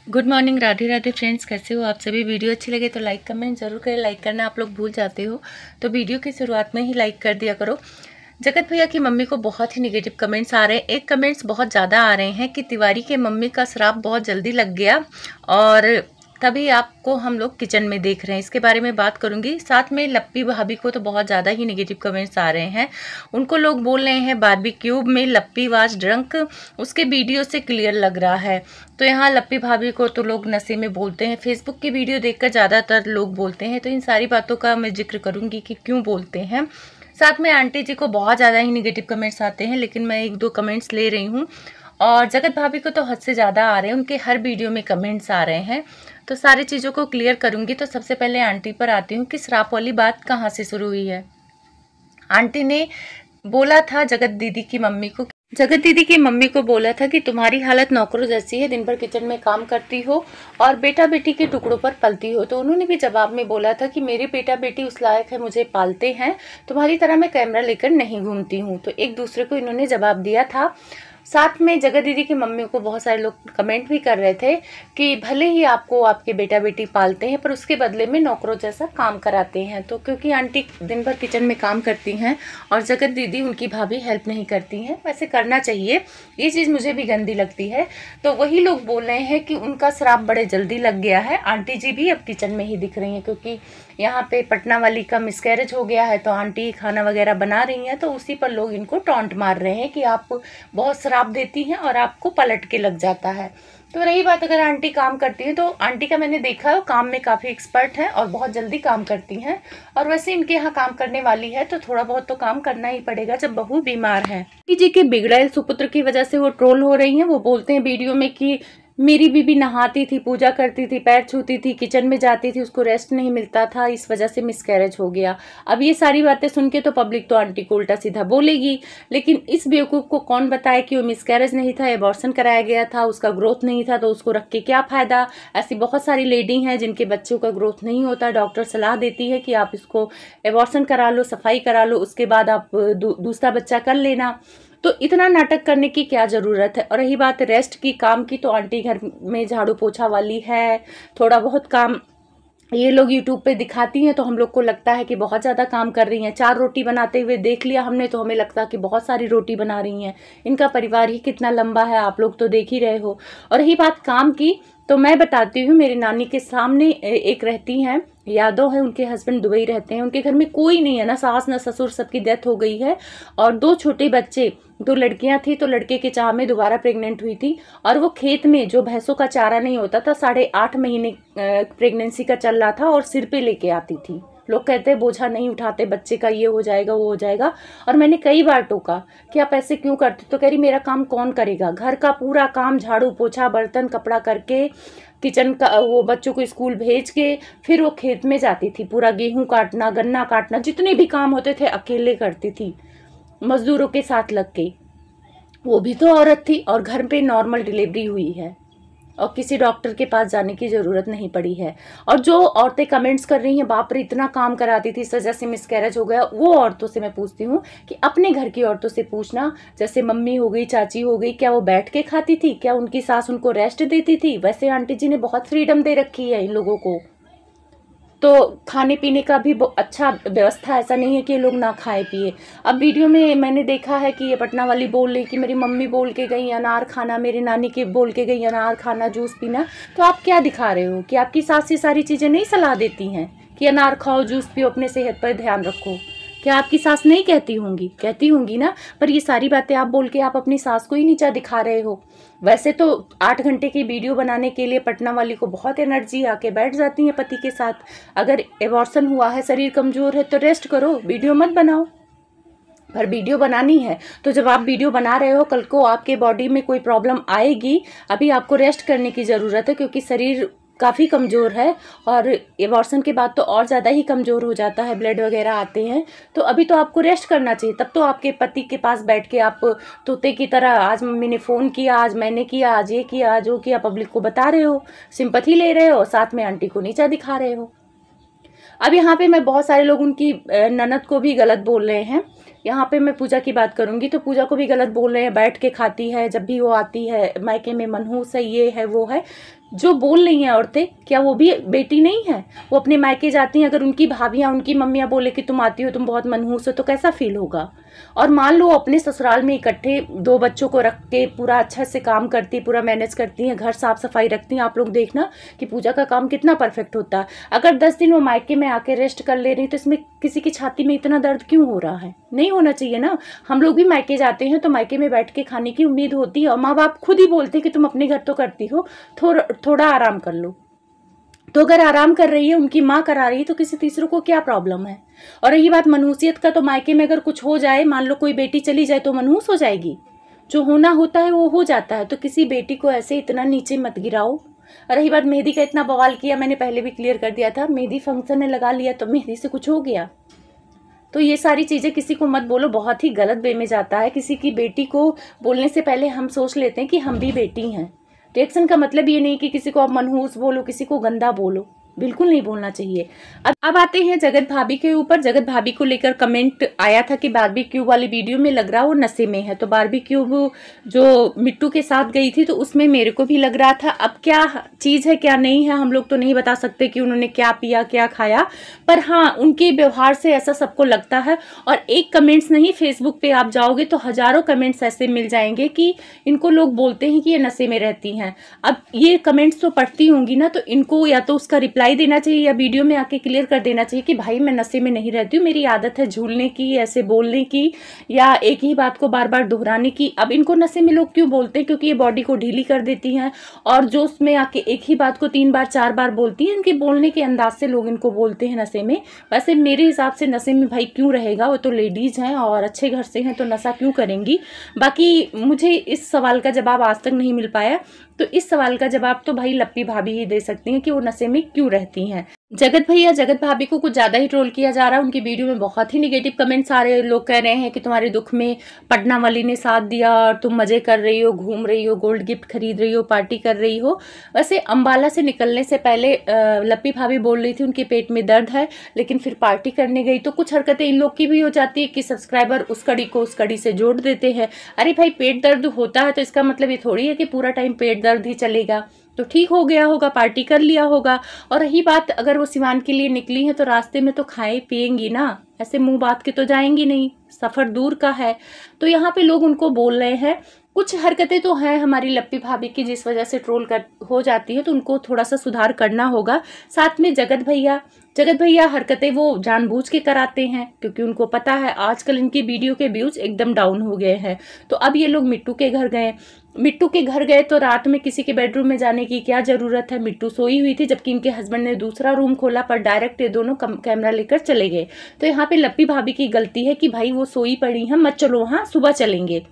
Good morning, Radhe Radhe friends. कैसे हो आप सभी? वीडियो अच्छी लगे तो लाइक कमेंट जरूर करें। लाइक करना आप लोग भूल जाते हो तो वीडियो की शुरुआत में ही लाइक कर दिया करो। जगत भैया की मम्मी को बहुत ही नेगेटिव कमेंट्स आ रहे हैं। एक कमेंट्स बहुत ज़्यादा आ रहे हैं कि तिवारी के मम्मी का श्राप बहुत जल्दी लग गया और तभी आपको हम लोग किचन में देख रहे हैं। इसके बारे में बात करूंगी। साथ में लप्पी भाभी को तो बहुत ज़्यादा ही नेगेटिव कमेंट्स आ रहे हैं। उनको लोग बोल रहे हैं बारबेक्यूब में लप्पी वाज ड्रंक, उसके वीडियो से क्लियर लग रहा है। तो यहाँ लप्पी भाभी को तो लोग नशे में बोलते हैं। फेसबुक की वीडियो देखकर ज़्यादातर लोग बोलते हैं। तो इन सारी बातों का मैं जिक्र करूँगी कि क्यों बोलते हैं। साथ में आंटी जी को बहुत ज़्यादा ही नेगेटिव कमेंट्स आते हैं, लेकिन मैं एक दो कमेंट्स ले रही हूँ। और जगत भाभी को तो हद से ज़्यादा आ रहे हैं, उनके हर वीडियो में कमेंट्स आ रहे हैं। तो सारी चीज़ों को क्लियर करूँगी। तो सबसे पहले आंटी पर आती हूँ कि श्राप वाली बात कहाँ से शुरू हुई है। आंटी ने बोला था जगत दीदी की मम्मी को, जगत दीदी की मम्मी को बोला था कि तुम्हारी हालत नौकरों जैसी है, दिन भर किचन में काम करती हो और बेटा बेटी के टुकड़ों पर पलती हो। तो उन्होंने भी जवाब में बोला था कि मेरे बेटा बेटी उस लायक है, मुझे पालते हैं, तुम्हारी तरह मैं कैमरा लेकर नहीं घूमती हूँ। तो एक दूसरे को इन्होंने जवाब दिया था। साथ में जगत दीदी की मम्मी को बहुत सारे लोग कमेंट भी कर रहे थे कि भले ही आपको आपके बेटा बेटी पालते हैं पर उसके बदले में नौकरों जैसा काम कराते हैं। तो क्योंकि आंटी दिन भर किचन में काम करती हैं और जगत दीदी उनकी भाभी हेल्प नहीं करती हैं, वैसे करना चाहिए, ये चीज़ मुझे भी गंदी लगती है। तो वही लोग बोल रहे हैं कि उनका श्राप बड़े जल्दी लग गया है। आंटी जी भी अब किचन में ही दिख रही हैं क्योंकि यहाँ पे पटना वाली का मिसकैरेज हो गया है तो आंटी खाना वगैरह बना रही हैं। तो उसी पर लोग इनको टॉन्ट मार रहे हैं कि आप बहुत श्राप देती हैं और आपको पलट के लग जाता है। तो रही बात अगर आंटी काम करती हैं तो आंटी का मैंने देखा है काम में काफ़ी एक्सपर्ट हैं और बहुत जल्दी काम करती हैं। और वैसे इनके यहाँ काम करने वाली है तो थोड़ा बहुत तो काम करना ही पड़ेगा जब बहू बीमार है। जी के बिगड़ैल सुपुत्र की वजह से वो ट्रोल हो रही हैं। वो बोलते हैं वीडियो में कि मेरी बीबी नहाती थी, पूजा करती थी, पैर छूती थी, किचन में जाती थी, उसको रेस्ट नहीं मिलता था, इस वजह से मिसकैरेज हो गया। अब ये सारी बातें सुन के तो पब्लिक तो आंटी को उल्टा सीधा बोलेगी, लेकिन इस बेवकूफ़ को कौन बताए कि वो मिसकैरेज नहीं था, एबॉर्शन कराया गया था, उसका ग्रोथ नहीं था, तो उसको रख के क्या फ़ायदा। ऐसी बहुत सारी लेडी हैं जिनके बच्चों का ग्रोथ नहीं होता, डॉक्टर सलाह देती है कि आप इसको एबॉर्शन करा लो, सफाई करा लो, उसके बाद आप दूसरा बच्चा कर लेना। तो इतना नाटक करने की क्या ज़रूरत है। और रही बात रेस्ट की, काम की, तो आंटी घर में झाड़ू पोछा वाली है, थोड़ा बहुत काम ये लोग यूट्यूब पे दिखाती हैं तो हम लोग को लगता है कि बहुत ज़्यादा काम कर रही हैं। 4 रोटी बनाते हुए देख लिया हमने तो हमें लगता है कि बहुत सारी रोटी बना रही हैं। इनका परिवार ही कितना लंबा है आप लोग तो देख ही रहे हो। और रही बात काम की, तो मैं बताती हूँ, मेरी नानी के सामने एक रहती हैं, यादव है, उनके हस्बैंड दुबई रहते हैं, उनके घर में कोई नहीं है, ना सास ना ससुर, सबकी डेथ हो गई है। और 2 छोटे बच्चे, 2 लड़कियां थी, तो लड़के के चाह में दोबारा प्रेग्नेंट हुई थी। और वो खेत में जो भैंसों का चारा नहीं होता था, 8.5 महीने प्रेगनेंसी का चल रहा था और सिर पे लेके आती थी। लोग कहते हैं बोझा नहीं उठाते, बच्चे का ये हो जाएगा वो हो जाएगा। और मैंने कई बार टोका कि आप ऐसे क्यों करते, तो कह रही मेरा काम कौन करेगा, घर का पूरा काम झाड़ू पोछा बर्तन कपड़ा करके, किचन का वो बच्चों को स्कूल भेज के फिर वो खेत में जाती थी, पूरा गेहूं काटना, गन्ना काटना, जितने भी काम होते थे अकेले करती थी, मजदूरों के साथ लग के। वो भी तो औरत थी और घर पे नॉर्मल डिलीवरी हुई है और किसी डॉक्टर के पास जाने की ज़रूरत नहीं पड़ी है। और जो औरतें कमेंट्स कर रही हैं बाप रे इतना काम कराती थी, इस वजह से मिसकैरेज हो गया, वो औरतों से मैं पूछती हूँ कि अपने घर की औरतों से पूछना, जैसे मम्मी हो गई, चाची हो गई, क्या वो बैठ के खाती थी, क्या उनकी सास उनको रेस्ट देती थी। वैसे आंटी जी ने बहुत फ्रीडम दे रखी है इन लोगों को, तो खाने पीने का भी अच्छा व्यवस्था, ऐसा नहीं है कि लोग ना खाए पिए। अब वीडियो में मैंने देखा है कि ये पटना वाली बोल रही कि मेरी मम्मी बोल के गई अनार खाना, मेरी नानी की बोल के गई अनार खाना, जूस पीना। तो आप क्या दिखा रहे हो कि आपकी सास ये सारी चीज़ें नहीं सलाह देती हैं कि अनार खाओ, जूस पियो, अपने सेहत पर ध्यान रखो। क्या आपकी सास नहीं कहती होंगी? कहती होंगी ना। पर ये सारी बातें आप बोल के आप अपनी सास को ही नीचा दिखा रहे हो। वैसे तो 8 घंटे की वीडियो बनाने के लिए पटना वाली को बहुत एनर्जी आके बैठ जाती है पति के साथ। अगर एबॉर्शन हुआ है, शरीर कमजोर है तो रेस्ट करो, वीडियो मत बनाओ। पर वीडियो बनानी है तो जब आप वीडियो बना रहे हो, कल को आपके बॉडी में कोई प्रॉब्लम आएगी, अभी आपको रेस्ट करने की ज़रूरत है क्योंकि शरीर काफ़ी कमज़ोर है और एबॉर्शन के बाद तो और ज़्यादा ही कमज़ोर हो जाता है, ब्लड वगैरह आते हैं। तो अभी तो आपको रेस्ट करना चाहिए। तब तो आपके पति के पास बैठ के आप तोते की तरह, आज मम्मी ने फ़ोन किया, आज मैंने किया, आज ये किया, आज वो किया, पब्लिक को बता रहे हो, सिंपैथी ले रहे हो, साथ में आंटी को नीचा दिखा रहे हो। अब यहाँ पे मैं बहुत सारे लोग उनकी ननद को भी गलत बोल रहे हैं। यहाँ पे मैं पूजा की बात करूँगी तो पूजा को भी गलत बोल रहे हैं, बैठ के खाती है, जब भी वो आती है मायके में मनहूस है, ये है वो है। जो बोल रही हैं औरतें, क्या वो भी बेटी नहीं है? वो अपने मायके जाती हैं, अगर उनकी भाभियां, उनकी मम्मियां बोले कि तुम आती हो, तुम बहुत मनहूस हो, तो कैसा फील होगा? और मान लो अपने ससुराल में इकट्ठे 2 बच्चों को रख के पूरा अच्छा से काम करती, पूरा मैनेज करती हैं, घर साफ सफाई रखती हैं। आप लोग देखना कि पूजा का काम कितना परफेक्ट होता है। अगर 10 दिन वो मायके में आके रेस्ट कर ले रही, तो इसमें किसी की छाती में इतना दर्द क्यों हो रहा है? नहीं होना चाहिए ना। हम लोग भी मायके जाते हैं तो मायके में बैठ के खाने की उम्मीद होती है, और माँ बाप खुद ही बोलते हैं कि तुम अपने घर तो करती हो, थोड़ा आराम कर लो। तो अगर आराम कर रही है, उनकी माँ करा रही है, तो किसी तीसरे को क्या प्रॉब्लम है? और रही बात मनहूसियत का, तो मायके में अगर कुछ हो जाए, मान लो कोई बेटी चली जाए, तो मनहूस हो जाएगी? जो होना होता है वो हो जाता है। तो किसी बेटी को ऐसे इतना नीचे मत गिराओ। रही बात मेहंदी का, इतना बवाल किया, मैंने पहले भी क्लियर कर दिया था, मेहंदी फंक्शन ने लगा लिया तो मेहंदी से कुछ हो गया? तो ये सारी चीज़ें किसी को मत बोलो, बहुत ही गलत वे में जाता है। किसी की बेटी को बोलने से पहले हम सोच लेते हैं कि हम भी बेटी हैं। रिएक्शन का मतलब ये नहीं कि किसी को आप मनहूस बोलो, किसी को गंदा बोलो, बिल्कुल नहीं बोलना चाहिए। अब आते हैं जगत भाभी के ऊपर। जगत भाभी को लेकर कमेंट आया था कि बारबेक्यू वाली वीडियो में लग रहा वो नशे में है। तो बारबेक्यू जो मिट्टू के साथ गई थी, तो उसमें मेरे को भी लग रहा था। अब क्या चीज़ है क्या नहीं है, हम लोग तो नहीं बता सकते कि उन्होंने क्या पिया क्या खाया, पर हाँ उनके व्यवहार से ऐसा सबको लगता है। और एक कमेंट्स नहीं, फेसबुक पे आप जाओगे तो हजारों कमेंट्स ऐसे मिल जाएंगे कि इनको लोग बोलते हैं कि ये नशे में रहती हैं। अब ये कमेंट्स तो पढ़ती होंगी ना, तो इनको या तो उसका रिप्लाई देना चाहिए या वीडियो में आके क्लियर कर देना चाहिए कि भाई मैं नशे में नहीं रहती हूँ, मेरी आदत है झूलने की, ऐसे बोलने की, या एक ही बात को बार बार दोहराने की। अब इनको नशे में लोग क्यों बोलते हैं? क्योंकि ये बॉडी को ढीली कर देती हैं, और जो उसमें आके एक ही बात को 3 बार 4 बार बोलती है, इनके बोलने के अंदाज से लोग इनको बोलते हैं नशे में। वैसे मेरे हिसाब से नशे में भाई क्यों रहेगा, वो तो लेडीज हैं और अच्छे घर से हैं, तो नशा क्यों करेंगी? बाकी मुझे इस सवाल का जवाब आज तक नहीं मिल पाया, तो इस सवाल का जवाब तो भाई लप्पी भाभी ही दे सकती हैं कि वो नशे में क्यों रहती हैं। जगत भैया, जगत भाभी को कुछ ज़्यादा ही ट्रोल किया जा रहा है। उनकी वीडियो में बहुत ही निगेटिव कमेंट्स आ रहे हैं। लोग कह रहे हैं कि तुम्हारे दुख में पटना वाली ने साथ दिया और तुम मज़े कर रही हो, घूम रही हो, गोल्ड गिफ्ट खरीद रही हो, पार्टी कर रही हो। वैसे अम्बाला से निकलने से पहले लप्पी भाभी बोल रही थी उनके पेट में दर्द है, लेकिन फिर पार्टी करने गई। तो कुछ हरकतें इन लोग की भी हो जाती है कि सब्सक्राइबर उस कड़ी को उस कड़ी से जोड़ देते हैं। अरे भाई, पेट दर्द होता है तो इसका मतलब ये थोड़ी है कि पूरा टाइम पेट दर्द ही चलेगा। तो ठीक हो गया होगा, पार्टी कर लिया होगा। और रही बात, अगर वो सिवान के लिए निकली हैं तो रास्ते में तो खाए पिएंगी ना, ऐसे मुंह बात के तो जाएंगी नहीं, सफ़र दूर का है। तो यहाँ पे लोग उनको बोल रहे हैं। कुछ हरकतें तो हैं हमारी लप्पी भाभी की जिस वजह से ट्रोल कर हो जाती है, तो उनको थोड़ा सा सुधार करना होगा। साथ में जगत भैया हरकतें वो जानबूझ के कराते हैं, क्योंकि उनको पता है आजकल इनकी वीडियो के व्यूज एकदम डाउन हो गए हैं। तो अब ये लोग मिट्टू के घर गए तो रात में किसी के बेडरूम में जाने की क्या जरूरत है? मिट्टू सोई हुई थी, जबकि इनके हस्बैंड ने दूसरा रूम खोला, पर डायरेक्ट ये दोनों कैमरा लेकर चले गए। तो यहाँ पे लप्पी भाभी की गलती है कि भाई वो सोई पड़ी हैं, मत चलो, हाँ सुबह चलेंगे।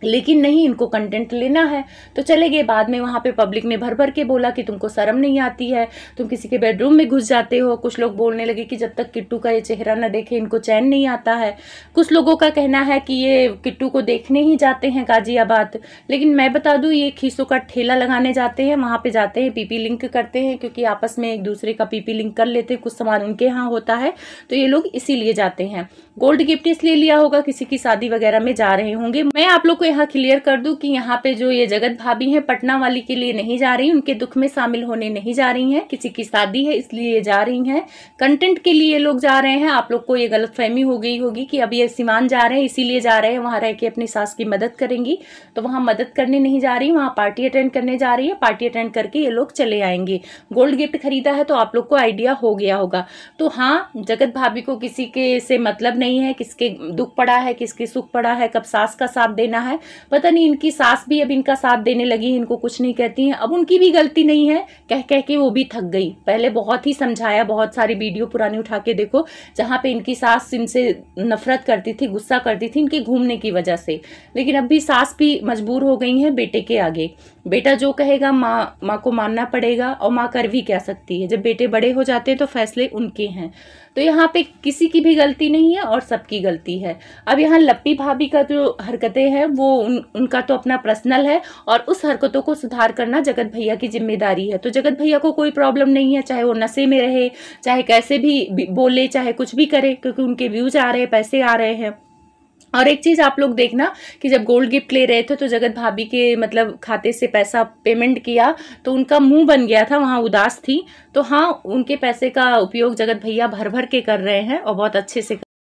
लेकिन नहीं, इनको कंटेंट लेना है तो चले गए। बाद में वहाँ पे पब्लिक ने भर भर के बोला कि तुमको शर्म नहीं आती है, तुम किसी के बेडरूम में घुस जाते हो। कुछ लोग बोलने लगे कि जब तक किट्टू का ये चेहरा न देखे इनको चैन नहीं आता है। कुछ लोगों का कहना है कि ये किट्टू को देखने ही जाते हैं गाजियाबाद, लेकिन मैं बता दूं ये खीसों का ठेला लगाने जाते हैं। वहाँ पे जाते हैं, पीपी लिंक करते हैं, क्योंकि आपस में एक दूसरे का पीपी लिंक कर लेते हैं, कुछ सामान उनके यहाँ होता है, तो ये लोग इसीलिए जाते हैं। गोल्ड गिफ्ट इसलिए लिया होगा, किसी की शादी वगैरह में जा रहे होंगे। मैं आप लोग को यहाँ क्लियर कर दूं कि यहाँ पे जो ये जगत भाभी हैं पटना वाली के लिए नहीं जा रही, उनके दुख में शामिल होने नहीं जा रही हैं। किसी की शादी है इसलिए जा रही हैं, कंटेंट के लिए लोग जा रहे हैं। आप लोग को ये गलतफहमी हो गई होगी कि अब ये सिवान जा रहे हैं इसीलिए जा रहे हैं, वहां रह के अपनी सास की मदद करेंगी। तो वहां मदद करने नहीं जा रही, वहां पार्टी अटेंड करने जा रही है। पार्टी अटेंड करके ये लोग चले आएंगे। गोल्ड गिफ्ट खरीदा है तो आप लोग को आइडिया हो गया होगा। तो हाँ, जगत भाभी को किसी के से मतलब नहीं है, किसके दुख पड़ा है, किसके सुख पड़ा है, कब सास का साथ देना है। पता नहीं इनकी सास भी अब इनका साथ देने लगी, इनको कुछ नहीं कहती हैं। अब उनकी भी गलती नहीं है, कह कह के वो भी थक गई। पहले बहुत ही समझाया, बहुत सारी वीडियो पुरानी उठा के देखो जहां पे इनकी सास इनसे नफरत करती थी, गुस्सा करती थी इनके घूमने की वजह से। लेकिन अब भी सास भी मजबूर हो गई है बेटे के आगे। बेटा जो कहेगा माँ को मानना पड़ेगा, और माँ कर भी क्या सकती है। जब बेटे बड़े हो जाते हैं तो फैसले उनके हैं। तो यहाँ पे किसी की भी गलती नहीं है और सबकी गलती है। अब यहाँ लप्पी भाभी का जो हरकतें हैं वो उनका तो अपना पर्सनल है, और उस हरकतों को सुधार करना जगत भैया की जिम्मेदारी है। तो जगत भैया को कोई प्रॉब्लम नहीं है, चाहे वो नशे में रहे, चाहे कैसे भी बोले, चाहे कुछ भी करे, क्योंकि उनके व्यूज आ रहे हैं, पैसे आ रहे हैं। और एक चीज़ आप लोग देखना कि जब गोल्ड गिफ्ट ले रहे थे तो जगत भाभी के मतलब खाते से पैसा पेमेंट किया तो उनका मुंह बन गया था, वहाँ उदास थी। तो हाँ, उनके पैसे का उपयोग जगत भैया भर भर के कर रहे हैं और बहुत अच्छे से